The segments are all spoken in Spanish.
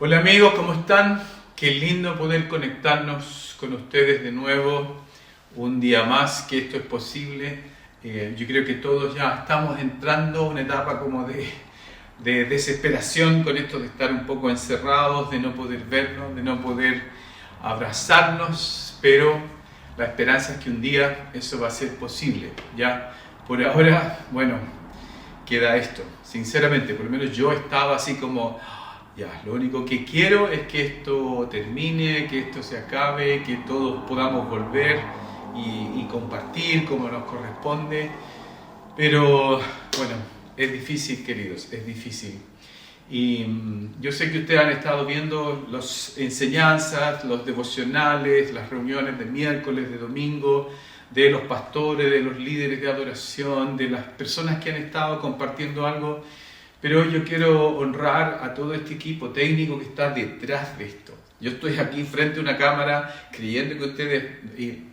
Hola amigos, ¿cómo están? Qué lindo poder conectarnos con ustedes de nuevo un día más, que esto es posible. Yo creo que todos ya estamos entrando a una etapa como de desesperación con esto de estar un poco encerrados, de no poder vernos, de no poder abrazarnos, pero la esperanza es que un día eso va a ser posible. Ya por ahora, bueno, queda esto. Sinceramente, por lo menos yo estaba así como... Ya, lo único que quiero es que esto termine, que esto se acabe, que todos podamos volver y compartir como nos corresponde. Pero bueno, es difícil, queridos, es difícil. Y yo sé que ustedes han estado viendo las enseñanzas, los devocionales, las reuniones de miércoles, de domingo, de los pastores, de los líderes de adoración, de las personas que han estado compartiendo algo. Pero yo quiero honrar a todo este equipo técnico que está detrás de esto. Yo estoy aquí frente a una cámara creyendo que ustedes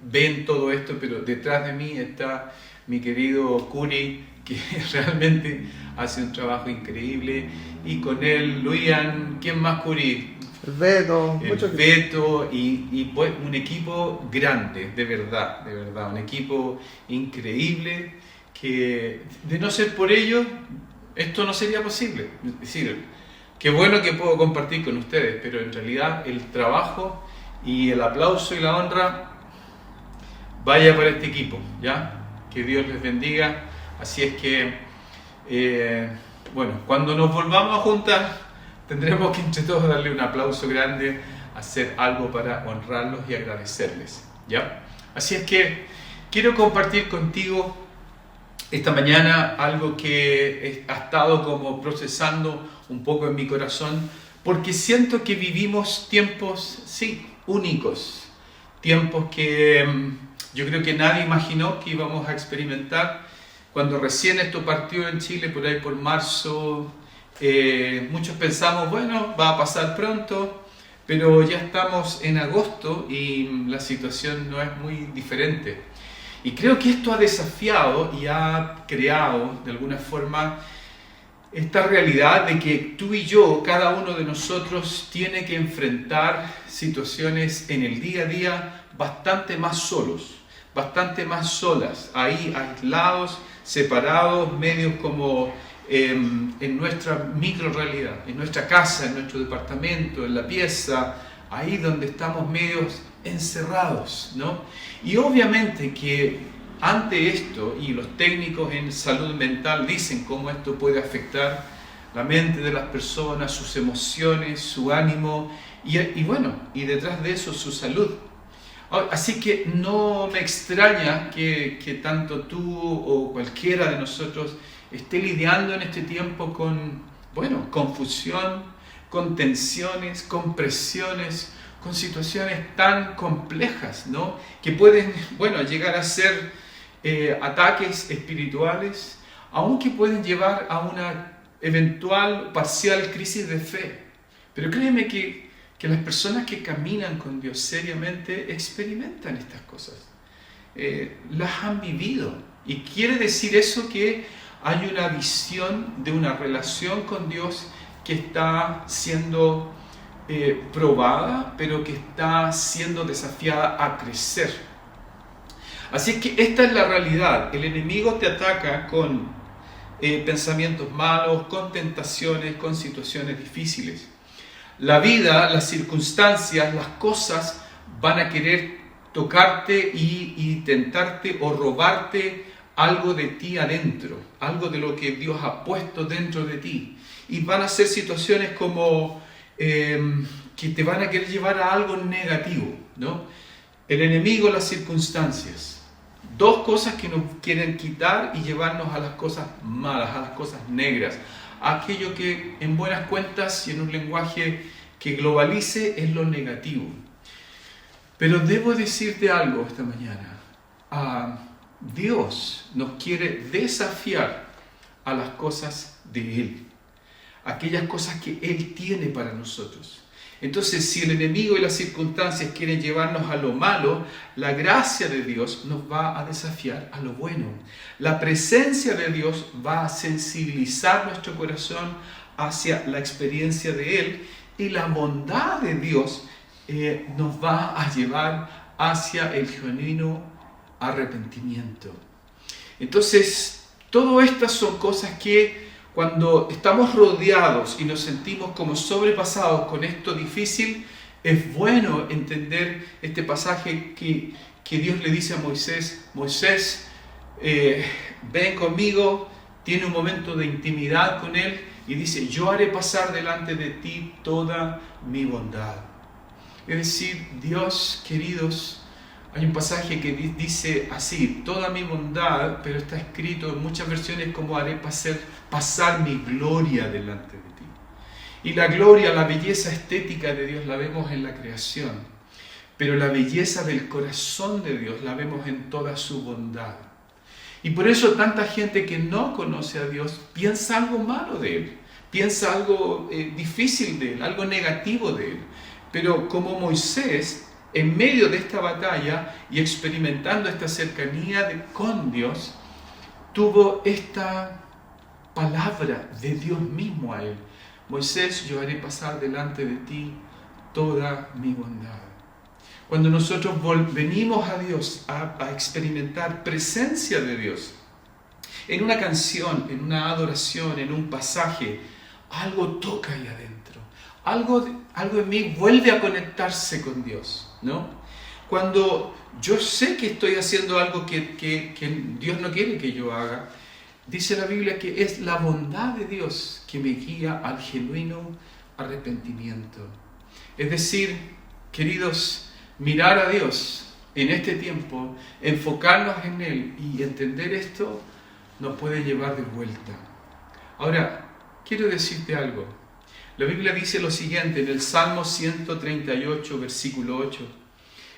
ven todo esto, pero detrás de mí está mi querido Curi, que realmente hace un trabajo increíble. Y con él, Luian, ¿quién más, Curi? El Beto, El mucho que... Beto y pues un equipo grande, de verdad, un equipo increíble que de no ser por ellos, esto no sería posible. Es decir, qué bueno que puedo compartir con ustedes, pero en realidad el trabajo y el aplauso y la honra vaya para este equipo, ¿ya? Que Dios les bendiga. Así es que, bueno, cuando nos volvamos a juntar, tendremos que entre todos darle un aplauso grande, hacer algo para honrarlos y agradecerles, ¿ya? Así es que quiero compartir contigo esta mañana algo que ha estado como procesando un poco en mi corazón, porque siento que vivimos tiempos, sí, únicos, tiempos que yo creo que nadie imaginó que íbamos a experimentar. Cuando recién esto partió en Chile, por ahí por marzo, muchos pensamos, bueno, va a pasar pronto, pero ya estamos en agosto y la situación no es muy diferente. Y creo que esto ha desafiado y ha creado de alguna forma esta realidad de que tú y yo, cada uno de nosotros, tiene que enfrentar situaciones en el día a día bastante más solos, bastante más solas, ahí aislados, separados, medios como en nuestra micro realidad, en nuestra casa, en nuestro departamento, en la pieza, ahí donde estamos medios encerrados, ¿no? Y obviamente que ante esto, y los técnicos en salud mental dicen cómo esto puede afectar la mente de las personas, sus emociones, su ánimo, y bueno, y detrás de eso su salud. Así que no me extraña que tanto tú o cualquiera de nosotros esté lidiando en este tiempo con, bueno, confusión, con tensiones, con presiones, con situaciones tan complejas, ¿no? Que pueden, bueno, llegar a ser ataques espirituales, aunque pueden llevar a una eventual parcial crisis de fe. Pero créeme que las personas que caminan con Dios seriamente experimentan estas cosas, las han vivido. Y quiere decir eso que hay una visión de una relación con Dios que está siendo probada, pero que está siendo desafiada a crecer. Así es que esta es la realidad. El enemigo te ataca con pensamientos malos, con tentaciones, con situaciones difíciles. La vida, las circunstancias, las cosas van a querer tocarte y tentarte o robarte algo de ti adentro, algo de lo que Dios ha puesto dentro de ti. Y van a ser situaciones como que te van a querer llevar a algo negativo, ¿no? El enemigo, las circunstancias. Dos cosas que nos quieren quitar y llevarnos a las cosas malas, a las cosas negras. Aquello que en buenas cuentas y en un lenguaje que globalice es lo negativo. Pero debo decirte algo esta mañana. Dios nos quiere desafiar a las cosas de Él. Aquellas cosas que Él tiene para nosotros. Entonces, si el enemigo y las circunstancias quieren llevarnos a lo malo, la gracia de Dios nos va a desafiar a lo bueno. La presencia de Dios va a sensibilizar nuestro corazón hacia la experiencia de Él y la bondad de Dios nos va a llevar hacia el genuino arrepentimiento. Entonces, todas estas son cosas que cuando estamos rodeados y nos sentimos como sobrepasados con esto difícil, es bueno entender este pasaje que Dios le dice a Moisés: Moisés, ven conmigo. Tiene un momento de intimidad con él y dice: yo haré pasar delante de ti toda mi bondad. Es decir, Dios, queridos, hay un pasaje que dice así: toda mi bondad, pero está escrito en muchas versiones como haré pasar mi gloria delante de ti. Y la gloria, la belleza estética de Dios la vemos en la creación, pero la belleza del corazón de Dios la vemos en toda su bondad. Y por eso tanta gente que no conoce a Dios piensa algo malo de Él, piensa algo difícil de Él, algo negativo de Él. Pero como Moisés, en medio de esta batalla y experimentando esta cercanía con Dios, tuvo esta palabra de Dios mismo a él: Moisés, yo haré pasar delante de ti toda mi bondad. Cuando nosotros venimos a Dios a experimentar presencia de Dios, en una canción, en una adoración, en un pasaje, algo toca ahí adentro. Algo en mí vuelve a conectarse con Dios, ¿no? Cuando yo sé que estoy haciendo algo que Dios no quiere que yo haga, dice la Biblia que es la bondad de Dios que me guía al genuino arrepentimiento. Es decir, queridos, mirar a Dios en este tiempo, enfocarnos en Él y entender esto, nos puede llevar de vuelta. Ahora, quiero decirte algo. La Biblia dice lo siguiente en el Salmo 138, versículo 8.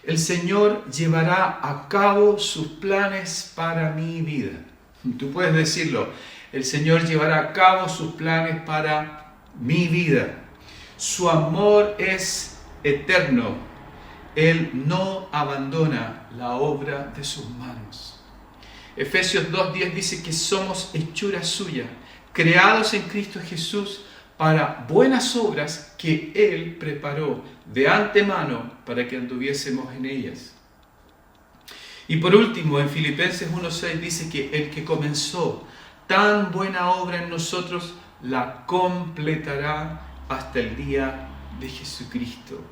El Señor llevará a cabo sus planes para mi vida. Tú puedes decirlo. El Señor llevará a cabo sus planes para mi vida. Su amor es eterno. Él no abandona la obra de sus manos. Efesios 2:10 dice que somos hechura suya, creados en Cristo Jesús para buenas obras que Él preparó de antemano para que anduviésemos en ellas. Y por último, en Filipenses 1:6 dice que el que comenzó tan buena obra en nosotros la completará hasta el día de Jesucristo.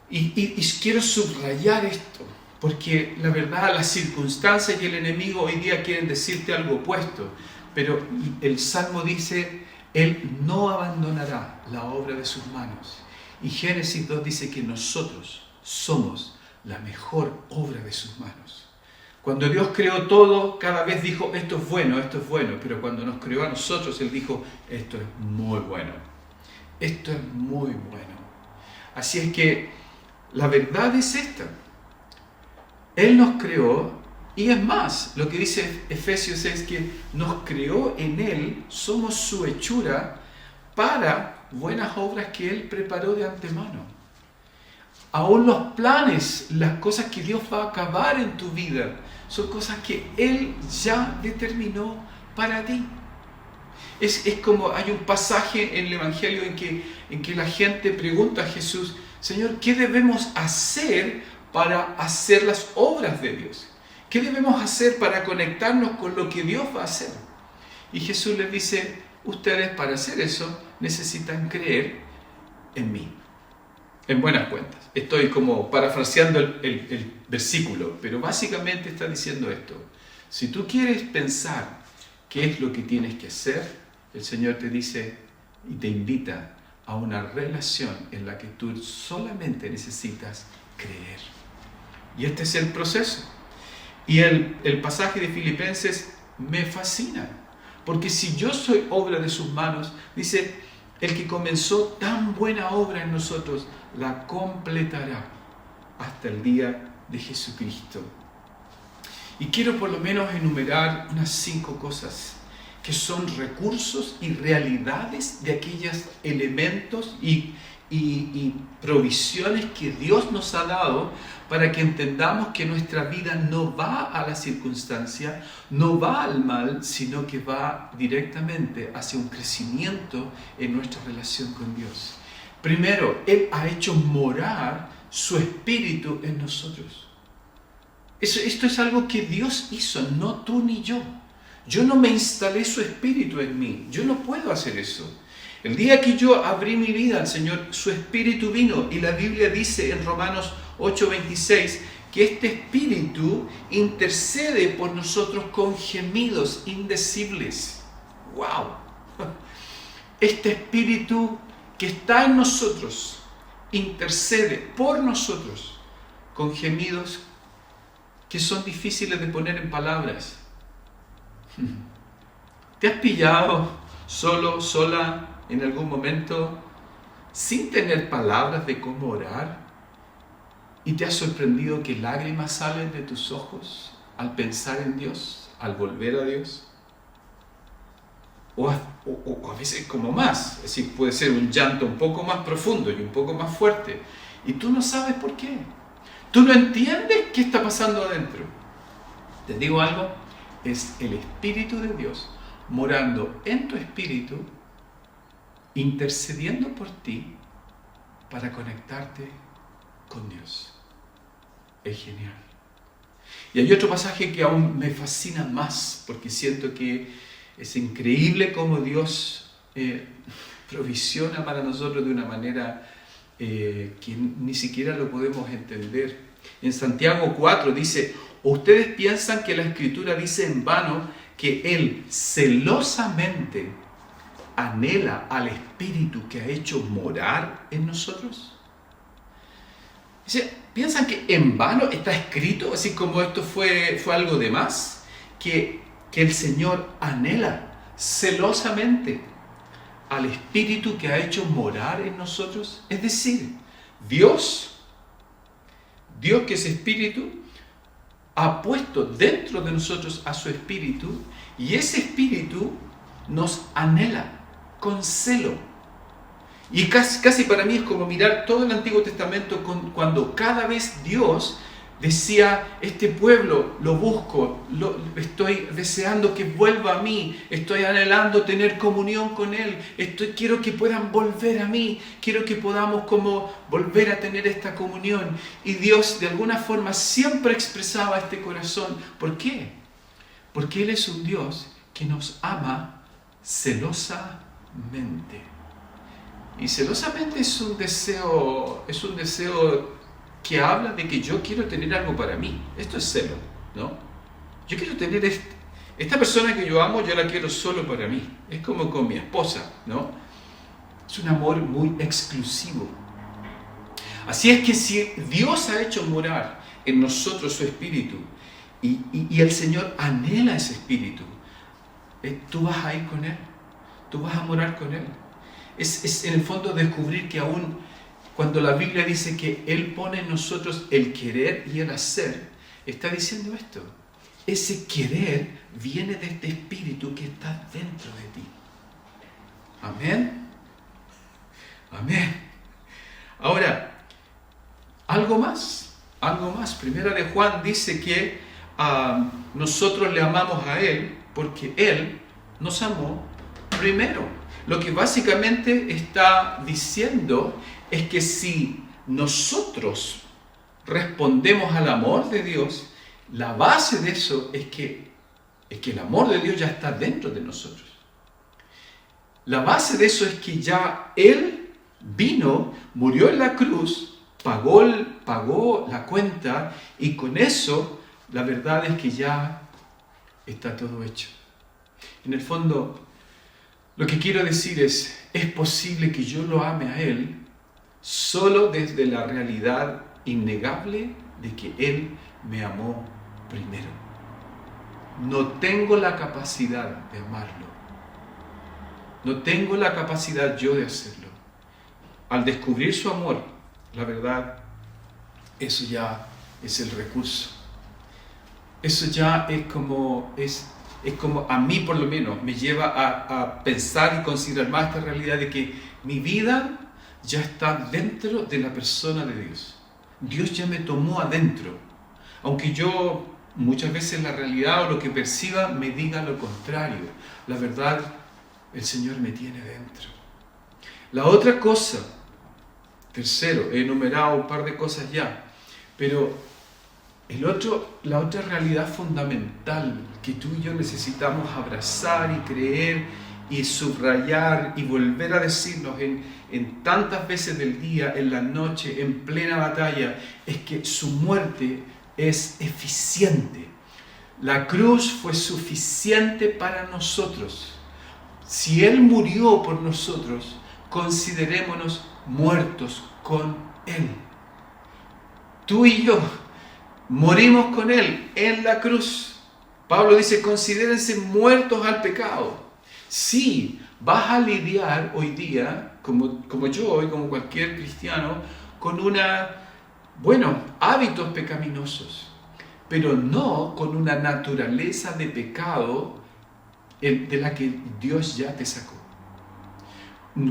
Y quiero subrayar esto, porque la verdad, las circunstancias y el enemigo hoy día quieren decirte algo opuesto, pero el Salmo dice: Él no abandonará la obra de sus manos. Y Génesis 2 dice que nosotros somos la mejor obra de sus manos. Cuando Dios creó todo, cada vez dijo: esto es bueno, pero cuando nos creó a nosotros, Él dijo: esto es muy bueno, esto es muy bueno. Así es que la verdad es esta: Él nos creó, y es más, lo que dice Efesios es que nos creó en Él, somos su hechura para buenas obras que Él preparó de antemano. Aún los planes, las cosas que Dios va a acabar en tu vida, son cosas que Él ya determinó para ti. Es como hay un pasaje en el Evangelio en que la gente pregunta a Jesús: Señor, ¿qué debemos hacer para hacer las obras de Dios? ¿Qué debemos hacer para conectarnos con lo que Dios va a hacer? Y Jesús les dice: ustedes para hacer eso necesitan creer en mí. En buenas cuentas. Estoy como parafraseando el versículo, pero básicamente está diciendo esto: si tú quieres pensar qué es lo que tienes que hacer, el Señor te dice y te invita a una relación en la que tú solamente necesitas creer. Y este es el proceso. Y el pasaje de Filipenses me fascina, porque si yo soy obra de sus manos, dice: el que comenzó tan buena obra en nosotros la completará hasta el día de Jesucristo. Y quiero por lo menos enumerar unas 5 cosas que son recursos y realidades de aquellos elementos y provisiones que Dios nos ha dado para que entendamos que nuestra vida no va a la circunstancia, no va al mal, sino que va directamente hacia un crecimiento en nuestra relación con Dios. Primero, Él ha hecho morar su Espíritu en nosotros. Esto es algo que Dios hizo, no tú ni yo. Yo no me instalé su Espíritu en mí. Yo no puedo hacer eso. El día que yo abrí mi vida al Señor, su Espíritu vino. Y la Biblia dice en Romanos 8:26 que este Espíritu intercede por nosotros con gemidos indecibles. ¡Wow! Este Espíritu que está en nosotros intercede por nosotros con gemidos que son difíciles de poner en palabras. ¿Te has pillado solo, sola en algún momento sin tener palabras de cómo orar? ¿Y te has sorprendido que lágrimas salen de tus ojos al pensar en Dios, al volver a Dios? O a veces como más, es decir, puede ser un llanto un poco más profundo y un poco más fuerte. Y tú no sabes por qué. Tú no entiendes qué está pasando adentro. ¿Te digo algo? Es el Espíritu de Dios morando en tu espíritu, intercediendo por ti para conectarte con Dios. Es genial. Y hay otro pasaje que aún me fascina más, porque siento que es increíble cómo Dios provisiona para nosotros de una manera que ni siquiera lo podemos entender. En Santiago 4 dice: ¿ustedes piensan que la Escritura dice en vano que Él celosamente anhela al Espíritu que ha hecho morar en nosotros? ¿Piensan que en vano está escrito, así como esto fue algo de más? Que el Señor anhela celosamente al Espíritu que ha hecho morar en nosotros. Es decir, Dios que es Espíritu, ha puesto dentro de nosotros a su Espíritu, y ese Espíritu nos anhela con celo. Y casi para mí es como mirar todo el Antiguo Testamento cuando cada vez Dios decía: este pueblo lo busco, estoy deseando que vuelva a mí, estoy anhelando tener comunión con Él, quiero que puedan volver a mí, quiero que podamos como volver a tener esta comunión. Y Dios de alguna forma siempre expresaba este corazón. ¿Por qué? Porque Él es un Dios que nos ama celosamente. Y celosamente es un deseo que habla de que yo quiero tener algo para mí. Esto es celo, ¿no? Yo quiero tener esta persona que yo amo, yo la quiero solo para mí. Es como con mi esposa, ¿no? Es un amor muy exclusivo. Así es que si Dios ha hecho morar en nosotros su Espíritu y el Señor anhela ese Espíritu, tú vas a ir con Él, tú vas a morar con Él. Es en el fondo descubrir que aún cuando la Biblia dice que Él pone en nosotros el querer y el hacer, está diciendo esto: ese querer viene de este Espíritu que está dentro de ti. Amén. Amén. Ahora, algo más. Primera de Juan dice que nosotros le amamos a Él porque Él nos amó primero. Lo que básicamente está diciendo es que si nosotros respondemos al amor de Dios, la base de eso es que el amor de Dios ya está dentro de nosotros. La base de eso es que ya Él vino, murió en la cruz, pagó la cuenta, y con eso la verdad es que ya está todo hecho. En el fondo, lo que quiero decir es posible que yo lo ame a Él solo desde la realidad innegable de que Él me amó primero. No tengo la capacidad de amarlo. No tengo la capacidad yo de hacerlo. Al descubrir su amor, la verdad, eso ya es el recurso. Eso ya es como a mí por lo menos me lleva a pensar y considerar más esta realidad de que mi vida ya está dentro de la persona de Dios. Dios ya me tomó adentro. Aunque yo muchas veces la realidad o lo que perciba me diga lo contrario, la verdad, el Señor me tiene dentro. La otra cosa Tercero, he enumerado un par de cosas ya, pero la otra realidad fundamental que tú y yo necesitamos abrazar y creer y subrayar y volver a decirnos en tantas veces del día, en la noche, en plena batalla, es que su muerte es eficiente. La cruz fue suficiente para nosotros. Si Él murió por nosotros, considerémonos muertos con Él. Tú y yo morimos con Él en la cruz. Pablo dice, considérense muertos al pecado. Sí, vas a lidiar hoy día, como yo y como cualquier cristiano, con hábitos pecaminosos, pero no con una naturaleza de pecado de la que Dios ya te sacó.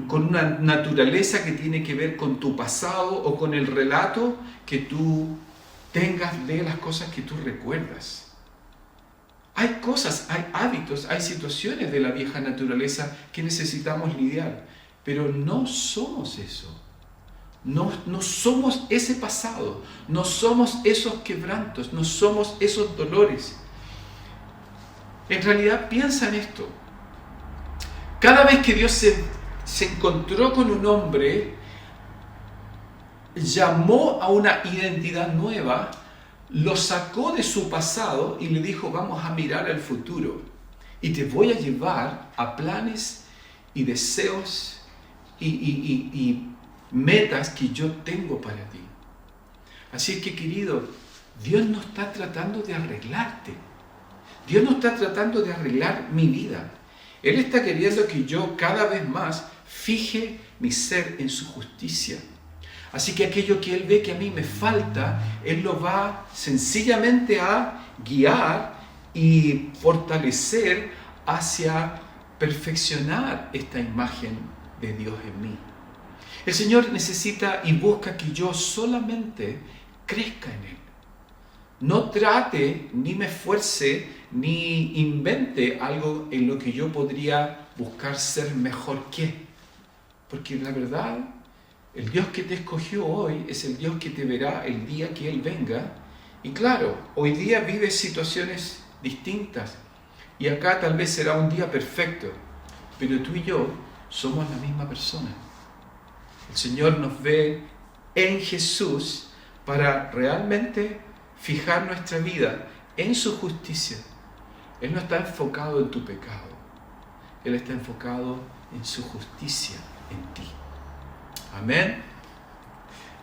Con una naturaleza que tiene que ver con tu pasado o con el relato que tú tengas de las cosas que tú recuerdas. Hay cosas, hay hábitos, hay situaciones de la vieja naturaleza que necesitamos lidiar, pero no somos eso. No somos ese pasado, no somos esos quebrantos, no somos esos dolores. En realidad piensa en esto. Cada vez que Dios se encontró con un hombre, llamó a una identidad nueva, lo sacó de su pasado y le dijo, vamos a mirar al futuro. Y te voy a llevar a planes y deseos y metas que yo tengo para ti. Así es que, querido, Dios no está tratando de arreglarte. Dios no está tratando de arreglar mi vida. Él está queriendo que yo cada vez más fije mi ser en su justicia. Así que aquello que Él ve que a mí me falta, Él lo va sencillamente a guiar y fortalecer hacia perfeccionar esta imagen de Dios en mí. El Señor necesita y busca que yo solamente crezca en Él. No trate, ni me esfuerce, ni invente algo en lo que yo podría buscar ser mejor que. Porque la verdad, el Dios que te escogió hoy es el Dios que te verá el día que Él venga. Y claro, hoy día vives situaciones distintas. Y acá tal vez será un día perfecto. Pero tú y yo somos la misma persona. El Señor nos ve en Jesús para realmente fijar nuestra vida en su justicia. Él no está enfocado en tu pecado. Él está enfocado en su justicia en ti. Amén.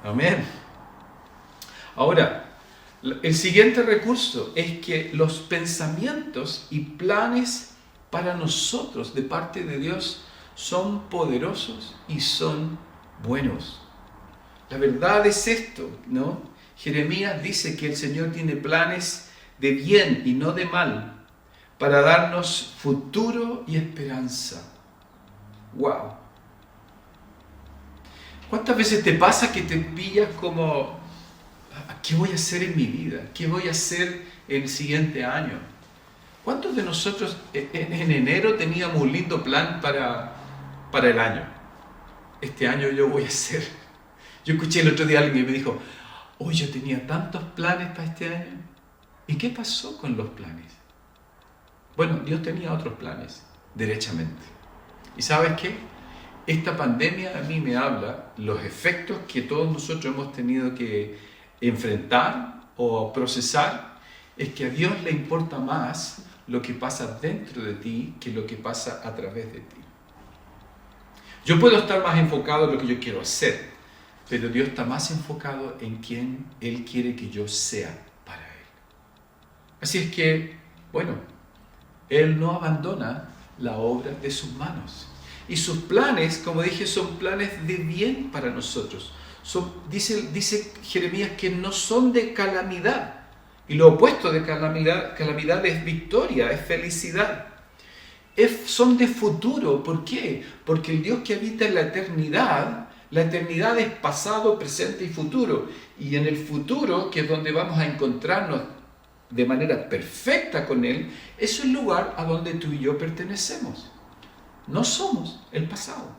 Amén. Ahora, el siguiente recurso es que los pensamientos y planes para nosotros de parte de Dios son poderosos y son buenos. La verdad es esto, ¿no? Jeremías dice que el Señor tiene planes de bien y no de mal para darnos futuro y esperanza. ¡Wow! ¿Cuántas veces te pasa que te pillas como, ¿qué voy a hacer en mi vida? ¿Qué voy a hacer el siguiente año? ¿Cuántos de nosotros en enero teníamos un lindo plan para el año? Este año yo voy a hacer. Yo escuché el otro día a alguien que me dijo, yo tenía tantos planes para este año. ¿Y qué pasó con los planes? Bueno, Dios tenía otros planes, derechamente. ¿Y sabes qué? Esta pandemia a mí me habla los efectos que todos nosotros hemos tenido que enfrentar o procesar, es que a Dios le importa más lo que pasa dentro de ti que lo que pasa a través de ti. Yo puedo estar más enfocado en lo que yo quiero hacer, pero Dios está más enfocado en quién Él quiere que yo sea para Él. Así es que, Él no abandona la obra de sus manos. Y sus planes, como dije, son planes de bien para nosotros. Dice Jeremías que no son de calamidad. Y lo opuesto de calamidad es victoria, es felicidad. Son de futuro. ¿Por qué? Porque el Dios que habita en la eternidad es pasado, presente y futuro. Y en el futuro, que es donde vamos a encontrarnos de manera perfecta con Él, es el lugar a donde tú y yo pertenecemos. No somos el pasado.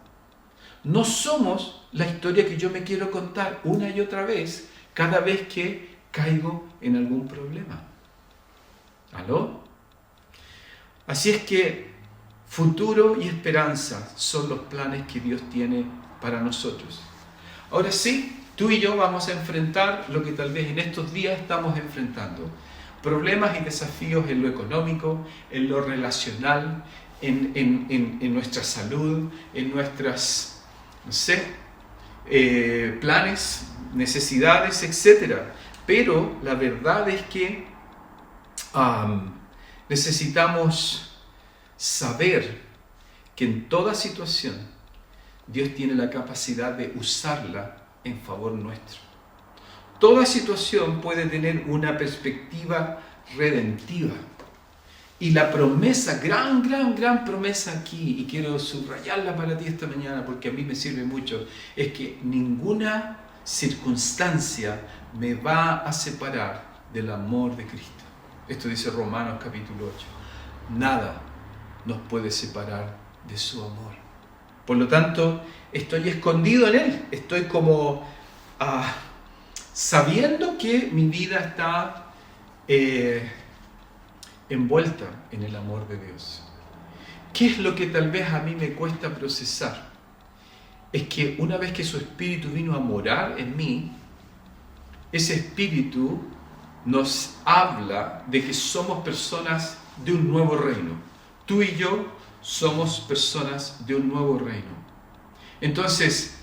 No somos la historia que yo me quiero contar una y otra vez, cada vez que caigo en algún problema. ¿Aló? Así es que futuro y esperanza son los planes que Dios tiene para nosotros. Ahora sí, tú y yo vamos a enfrentar lo que tal vez en estos días estamos enfrentando. Problemas y desafíos en lo económico, en lo relacional, en nuestra salud, en nuestras, no sé, planes, necesidades, etc. Pero la verdad es que necesitamos saber que en toda situación Dios tiene la capacidad de usarla en favor nuestro. Toda situación puede tener una perspectiva redentiva. Y la promesa, gran promesa aquí, y quiero subrayarla para ti esta mañana porque a mí me sirve mucho, es que ninguna circunstancia me va a separar del amor de Cristo. Esto dice Romanos capítulo 8. Nada nos puede separar de su amor. Por lo tanto, estoy escondido en Él. Estoy como sabiendo que mi vida está envuelta en el amor de Dios. ¿Qué es lo que tal vez a mí me cuesta procesar? Es que una vez que su Espíritu vino a morar en mí, ese Espíritu nos habla de que somos personas de un nuevo reino. Tú y yo somos personas de un nuevo reino. Entonces,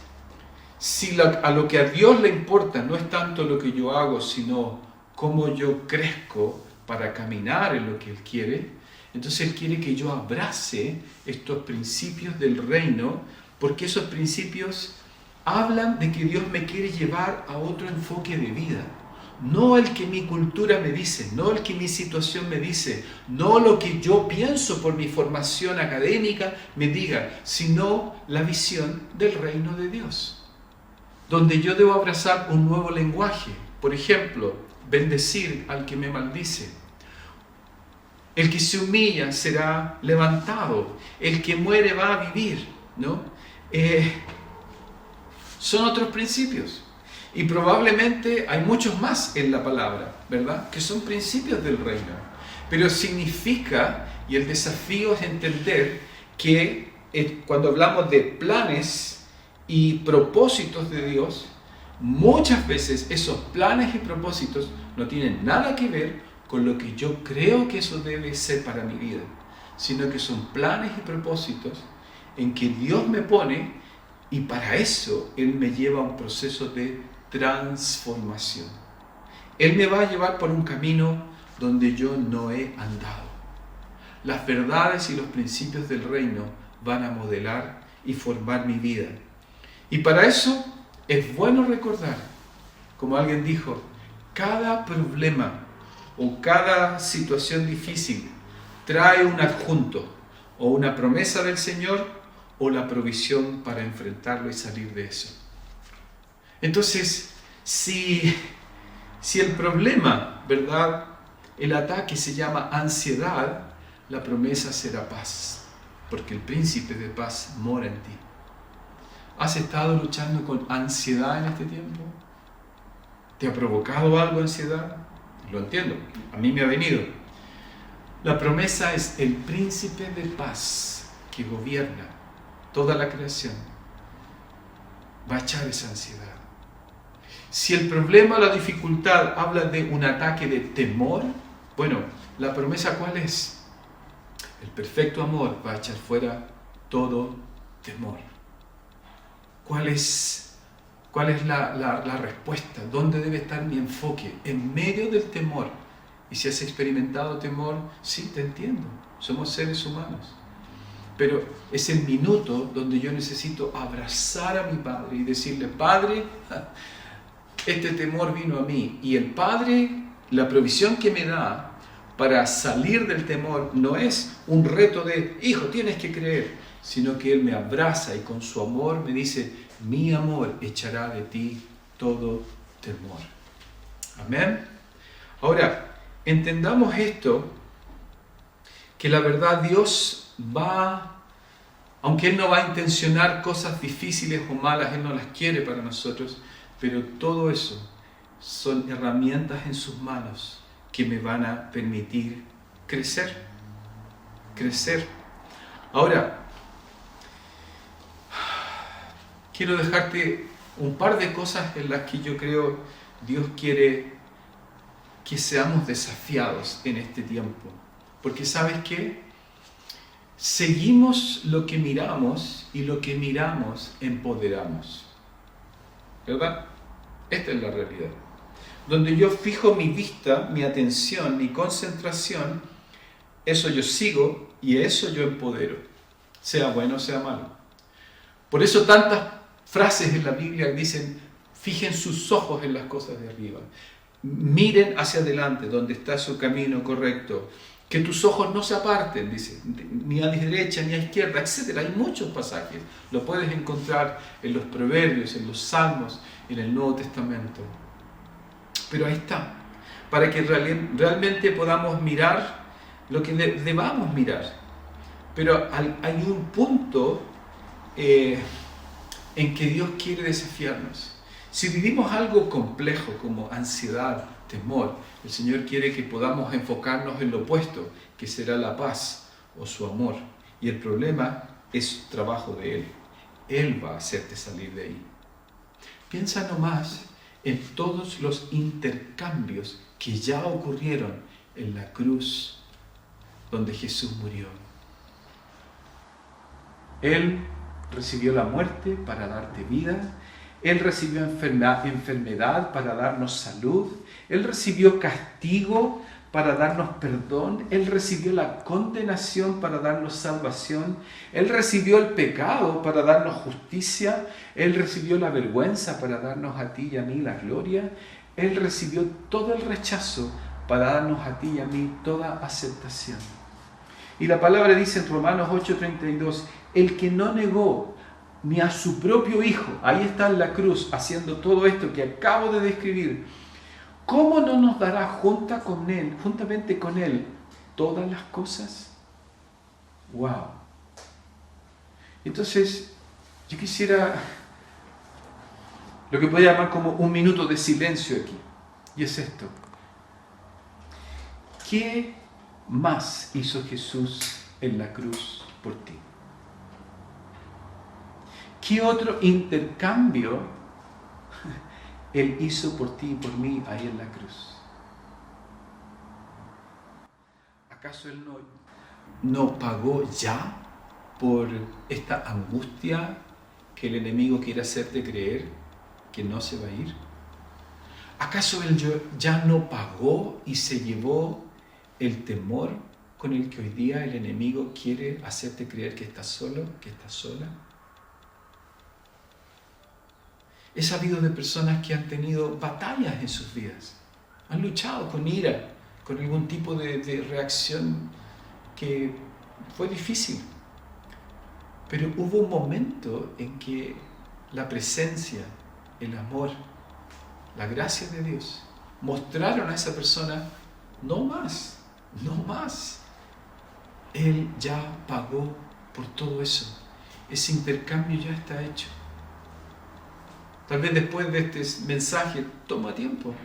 si a lo que a Dios le importa no es tanto lo que yo hago, sino cómo yo crezco para caminar en lo que Él quiere, entonces Él quiere que yo abrace estos principios del reino, porque esos principios hablan de que Dios me quiere llevar a otro enfoque de vida. No el que mi cultura me dice, no el que mi situación me dice, no lo que yo pienso por mi formación académica me diga, sino la visión del reino de Dios, donde yo debo abrazar un nuevo lenguaje. Por ejemplo, bendecir al que me maldice. El que se humilla será levantado. El que muere va a vivir, ¿no? Son otros principios. Y probablemente hay muchos más en la palabra, ¿verdad? Que son principios del reino. Pero significa, y el desafío es entender que cuando hablamos de planes y propósitos de Dios, muchas veces esos planes y propósitos no tienen nada que ver con lo que yo creo que eso debe ser para mi vida, sino que son planes y propósitos en que Dios me pone, y para eso Él me lleva a un proceso de transformación. Él me va a llevar por un camino donde yo no he andado. Las verdades y los principios del reino van a modelar y formar mi vida. Y para eso es bueno recordar, como alguien dijo, cada problema o cada situación difícil trae un adjunto o una promesa del Señor o la provisión para enfrentarlo y salir de eso. Entonces, si el problema, ¿verdad?, el ataque se llama ansiedad, la promesa será paz, porque el príncipe de paz mora en ti. ¿Has estado luchando con ansiedad en este tiempo? ¿Te ha provocado algo ansiedad? Lo entiendo, a mí me ha venido. La promesa es el príncipe de paz que gobierna toda la creación. Va a echar esa ansiedad. Si el problema, la dificultad, habla de un ataque de temor, bueno, ¿la promesa cuál es? El perfecto amor va a echar fuera todo temor. ¿Cuál es la respuesta? ¿Dónde debe estar mi enfoque? En medio del temor. Y si has experimentado temor, sí, te entiendo. Somos seres humanos. Pero es el minuto donde yo necesito abrazar a mi Padre y decirle, Padre, este temor vino a mí. Y el Padre, la provisión que me da para salir del temor no es un reto de, hijo, tienes que creer, sino que Él me abraza y con su amor me dice, mi amor echará de ti todo temor. Amén. Ahora, entendamos esto, que la verdad Dios va Aunque Él no va a intencionar cosas difíciles o malas, Él no las quiere para nosotros, pero todo eso son herramientas en sus manos que me van a permitir crecer. Ahora, quiero dejarte un par de cosas en las que yo creo Dios quiere que seamos desafiados en este tiempo. Porque ¿sabes qué? Seguimos lo que miramos y lo que miramos empoderamos. ¿Verdad? Esta es la realidad. Donde yo fijo mi vista, mi atención, mi concentración, eso yo sigo y eso yo empodero. Sea bueno o sea malo. Por eso tantas frases en la Biblia dicen, fijen sus ojos en las cosas de arriba. Miren hacia adelante, donde está su camino correcto. Que tus ojos no se aparten, dice, ni a derecha ni a izquierda, etc. Hay muchos pasajes. Lo puedes encontrar en los Proverbios, en los Salmos, en el Nuevo Testamento. Pero ahí está. Para que realmente podamos mirar lo que debamos mirar. Pero hay un punto en que Dios quiere desafiarnos. Si vivimos algo complejo como ansiedad, temor, el Señor quiere que podamos enfocarnos en lo opuesto, que será la paz o su amor. Y el problema es trabajo de Él. Él va a hacerte salir de ahí. Piensa nomás en todos los intercambios que ya ocurrieron en la cruz donde Jesús murió. Él recibió la muerte para darte vida. Él recibió enfermedad para darnos salud. Él recibió castigo para darnos perdón. Él recibió la condenación para darnos salvación. Él recibió el pecado para darnos justicia. Él recibió la vergüenza para darnos a ti y a mí la gloria. Él recibió todo el rechazo para darnos a ti y a mí toda aceptación. Y la palabra dice en Romanos 8:32, el que no negó ni a su propio Hijo, ahí está en la cruz, haciendo todo esto que acabo de describir, ¿cómo no nos dará juntamente con Él, todas las cosas? ¡Wow! Entonces, yo quisiera lo que podría llamar como un minuto de silencio aquí, y es esto. ¿Qué más hizo Jesús en la cruz por ti? ¿Qué otro intercambio Él hizo por ti y por mí ahí en la cruz? ¿Acaso Él no pagó ya por esta angustia que el enemigo quiere hacerte creer que no se va a ir? ¿Acaso Él ya no pagó y se llevó el temor con el que hoy día el enemigo quiere hacerte creer que estás solo, que estás sola? He sabido de personas que han tenido batallas en sus vidas, han luchado con ira, con algún tipo de reacción que fue difícil. Pero hubo un momento en que la presencia, el amor, la gracia de Dios mostraron a esa persona, no más. Él ya pagó por todo eso. Ese intercambio ya está hecho. Tal vez después de este mensaje, toma tiempo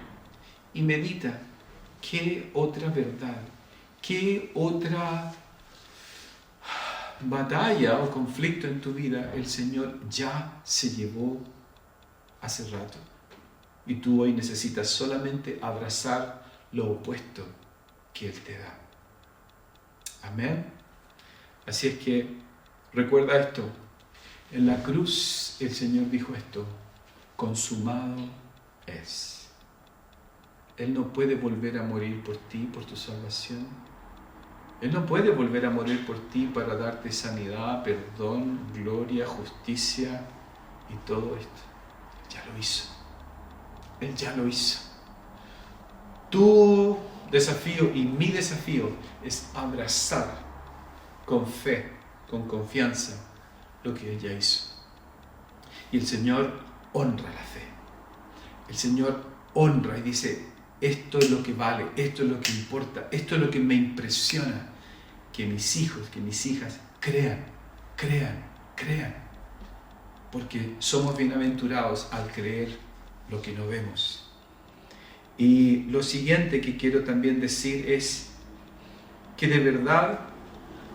y medita qué otra verdad, qué otra batalla o conflicto en tu vida el Señor ya se llevó hace rato. Y tú hoy necesitas solamente abrazar lo opuesto que Él te da. Amén. Así es que recuerda esto. En la cruz el Señor dijo esto: consumado es. Él no puede volver a morir por ti, por tu salvación. Él no puede volver a morir por ti para darte sanidad, perdón, gloria, justicia y todo esto. Ya lo hizo. Él ya lo hizo. Tu desafío y mi desafío es abrazar con fe, con confianza, lo que Él ya hizo. Y el Señor honra la fe. El Señor honra y dice: esto es lo que vale, esto es lo que importa, esto es lo que me impresiona, que mis hijos, que mis hijas crean crean, porque somos bienaventurados al creer lo que no vemos. Y lo siguiente que quiero también decir es que de verdad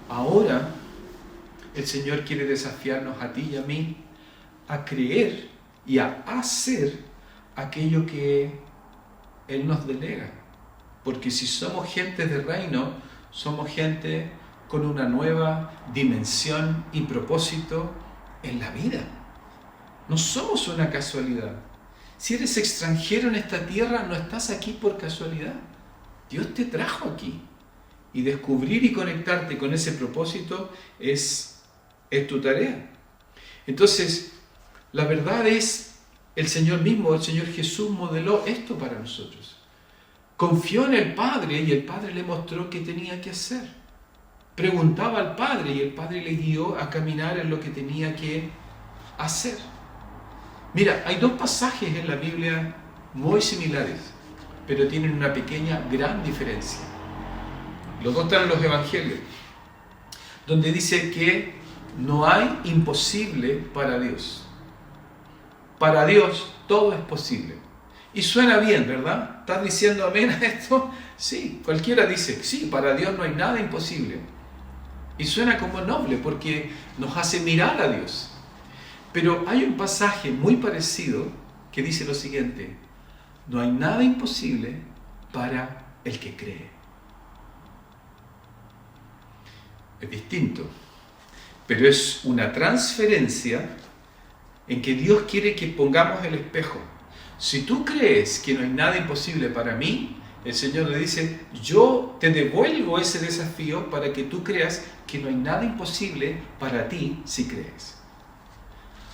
ahora el Señor quiere desafiarnos a ti y a mí a creer y a hacer aquello que Él nos delega. Porque si somos gente de reino, somos gente con una nueva dimensión y propósito en la vida. No somos una casualidad. Si eres extranjero en esta tierra, no estás aquí por casualidad. Dios te trajo aquí. Y descubrir y conectarte con ese propósito es tu tarea. Entonces, la verdad es, el Señor mismo, el Señor Jesús modeló esto para nosotros. Confió en el Padre y el Padre le mostró qué tenía que hacer. Preguntaba al Padre y el Padre le guió a caminar en lo que tenía que hacer. Mira, hay dos pasajes en la Biblia muy similares, pero tienen una pequeña, gran diferencia. Los dos están en los Evangelios, donde dice que no hay imposible para Dios. Para Dios todo es posible. Y suena bien, ¿verdad? ¿Estás diciendo amén a esto? Sí, cualquiera dice, sí, para Dios no hay nada imposible. Y suena como noble porque nos hace mirar a Dios. Pero hay un pasaje muy parecido que dice lo siguiente: no hay nada imposible para el que cree. Es distinto, pero es una transferencia en que Dios quiere que pongamos el espejo. Si tú crees que no hay nada imposible para mí, el Señor le dice, yo te devuelvo ese desafío para que tú creas que no hay nada imposible para ti si crees.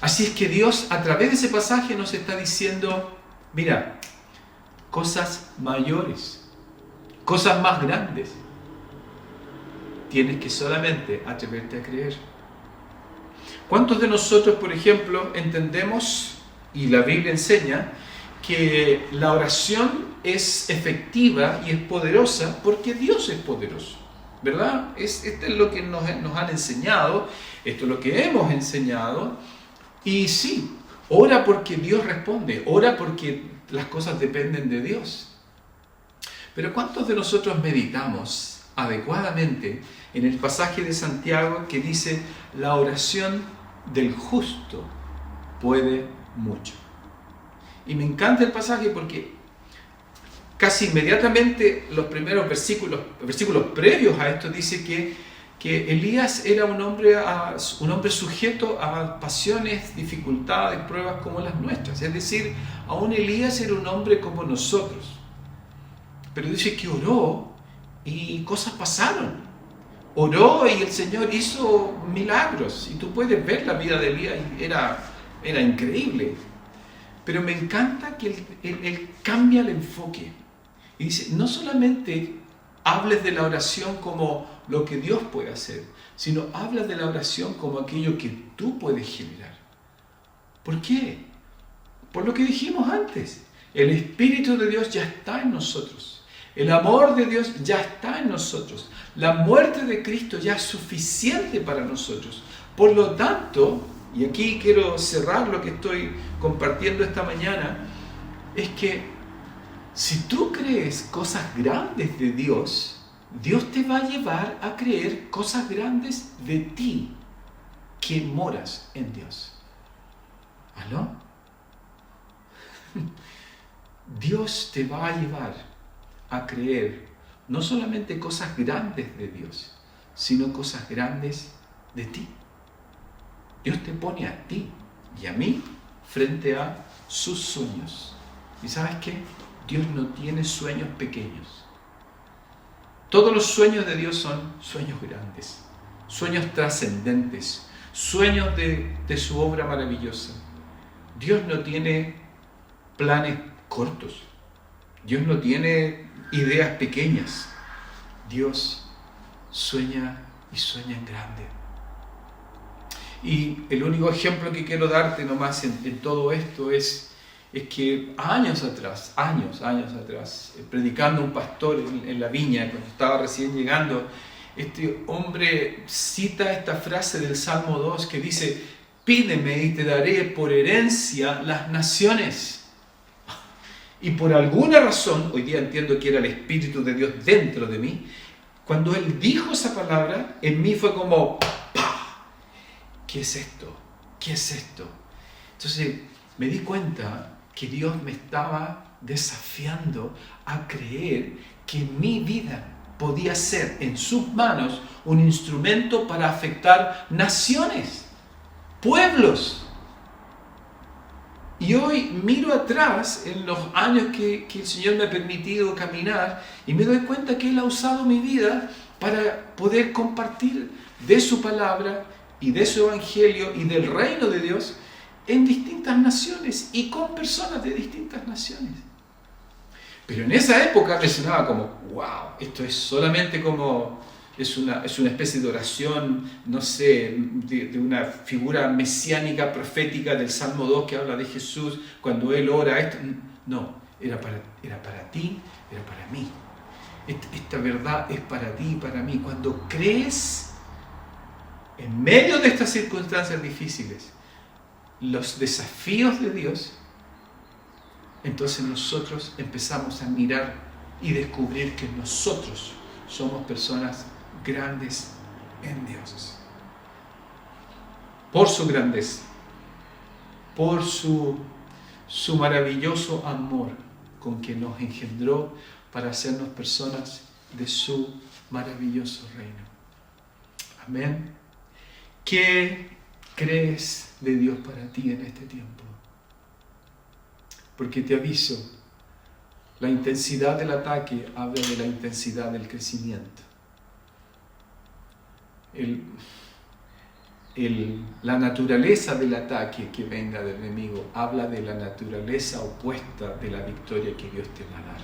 Así es que Dios a través de ese pasaje nos está diciendo, mira, cosas mayores, cosas más grandes, tienes que solamente atreverte a creer. ¿Cuántos de nosotros, por ejemplo, entendemos, y la Biblia enseña, que la oración es efectiva y es poderosa porque Dios es poderoso? ¿Verdad? Esto es lo que nos han enseñado, esto es lo que hemos enseñado. Y sí, ora porque Dios responde, ora porque las cosas dependen de Dios. Pero ¿cuántos de nosotros meditamos adecuadamente en el pasaje de Santiago que dice, la oración del justo puede mucho? Y me encanta el pasaje porque casi inmediatamente los primeros versículos previos a esto dice que Elías era un hombre sujeto a pasiones, dificultades, pruebas como las nuestras. Es decir, aún Elías era un hombre como nosotros. Pero dice que oró y cosas pasaron. Oró y el Señor hizo milagros. Y tú puedes ver la vida de Elías, era increíble. Pero me encanta que él cambia el enfoque. Y dice, no solamente hables de la oración como lo que Dios puede hacer, sino hablas de la oración como aquello que tú puedes generar. ¿Por qué? Por lo que dijimos antes. El Espíritu de Dios ya está en nosotros. El amor de Dios ya está en nosotros. La muerte de Cristo ya es suficiente para nosotros. Por lo tanto, y aquí quiero cerrar lo que estoy compartiendo esta mañana, es que si tú crees cosas grandes de Dios, Dios te va a llevar a creer cosas grandes de ti, que moras en Dios. ¿Aló? Dios te va a llevar a creer no solamente cosas grandes de Dios, sino cosas grandes de ti. Dios te pone a ti y a mí frente a sus sueños. ¿Y sabes qué? Dios no tiene sueños pequeños. Todos los sueños de Dios son sueños grandes, sueños trascendentes, sueños de su obra maravillosa. Dios no tiene planes cortos. Dios no tiene ideas pequeñas. Dios sueña y sueña en grande. Y el único ejemplo que quiero darte nomás en todo esto es que años atrás, predicando un pastor en la viña, cuando estaba recién llegando, este hombre cita esta frase del Salmo 2 que dice: pídeme y te daré por herencia las naciones. Y por alguna razón, hoy día entiendo que era el Espíritu de Dios dentro de mí, cuando él dijo esa palabra, en mí fue como ¡pah! ¿Qué es esto? ¿Qué es esto? Entonces me di cuenta que Dios me estaba desafiando a creer que mi vida podía ser en sus manos un instrumento para afectar naciones, pueblos. Y hoy miro atrás en los años que el Señor me ha permitido caminar y me doy cuenta que Él ha usado mi vida para poder compartir de su palabra y de su evangelio y del reino de Dios en distintas naciones y con personas de distintas naciones. Pero en esa época me sonaba como, wow, esto es solamente como, es una especie de oración, no sé, de una figura mesiánica, profética del Salmo 2 que habla de Jesús cuando Él ora. Esto. No, era para ti, era para mí. Esta verdad es para ti y para mí. Cuando crees, en medio de estas circunstancias difíciles, los desafíos de Dios, entonces nosotros empezamos a mirar y descubrir que nosotros somos personas grandes en Dios. Por su grandeza, por su maravilloso amor con que nos engendró para hacernos personas de su maravilloso reino. Amén. ¿Qué crees de Dios para ti en este tiempo? Porque te aviso, la intensidad del ataque habla de la intensidad del crecimiento. La naturaleza del ataque que venga del enemigo habla de la naturaleza opuesta de la victoria que Dios te va a dar.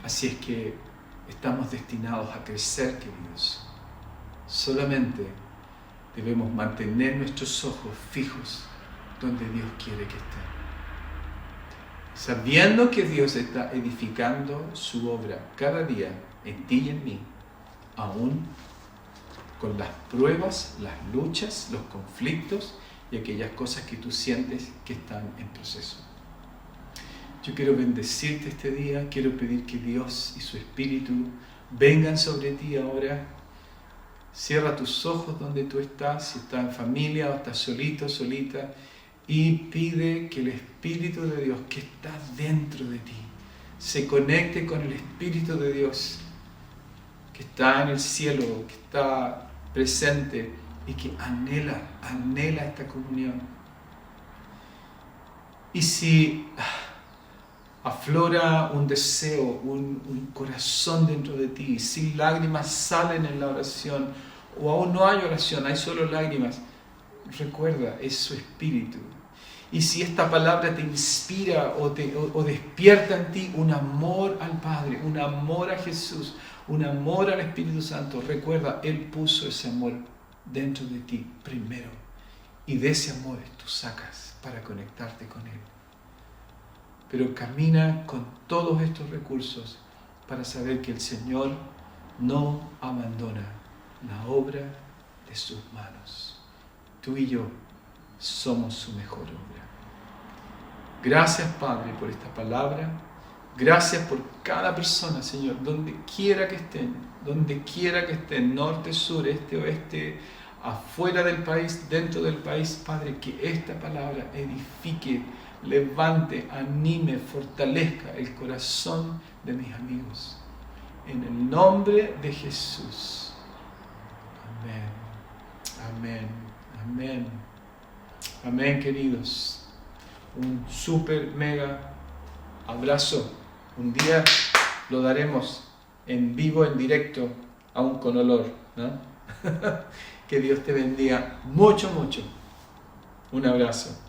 Así es que estamos destinados a crecer, queridos. Solamente debemos mantener nuestros ojos fijos donde Dios quiere que estén, sabiendo que Dios está edificando su obra cada día en ti y en mí, aún con las pruebas, las luchas, los conflictos y aquellas cosas que tú sientes que están en proceso. Yo quiero bendecirte este día, quiero pedir que Dios y su Espíritu vengan sobre ti ahora. Cierra tus ojos donde tú estás, si estás en familia o estás solito, solita, y pide que el Espíritu de Dios que está dentro de ti se conecte con el Espíritu de Dios que está en el cielo, que está presente y que anhela esta comunión. Y si aflora un deseo, un corazón dentro de ti, si lágrimas salen en la oración, o aún no hay oración, hay solo lágrimas, recuerda, es su Espíritu. Y si esta palabra te inspira o despierta en ti un amor al Padre, un amor a Jesús, un amor al Espíritu Santo, recuerda, Él puso ese amor dentro de ti primero. Y de ese amor tú sacas para conectarte con Él. Pero camina con todos estos recursos para saber que el Señor no abandona la obra de sus manos. Tú y yo somos su mejor obra. Gracias, Padre, por esta palabra. Gracias por cada persona, Señor, donde quiera que estén, norte, sur, este, oeste, afuera del país, dentro del país, Padre, que esta palabra edifique, levante, anime, fortalezca el corazón de mis amigos. En el nombre de Jesús. Amén. Amén. Amén. Amén, queridos. Un súper mega abrazo. Un día lo daremos en vivo, en directo, aún con olor, ¿no? Que Dios te bendiga mucho, mucho. Un abrazo.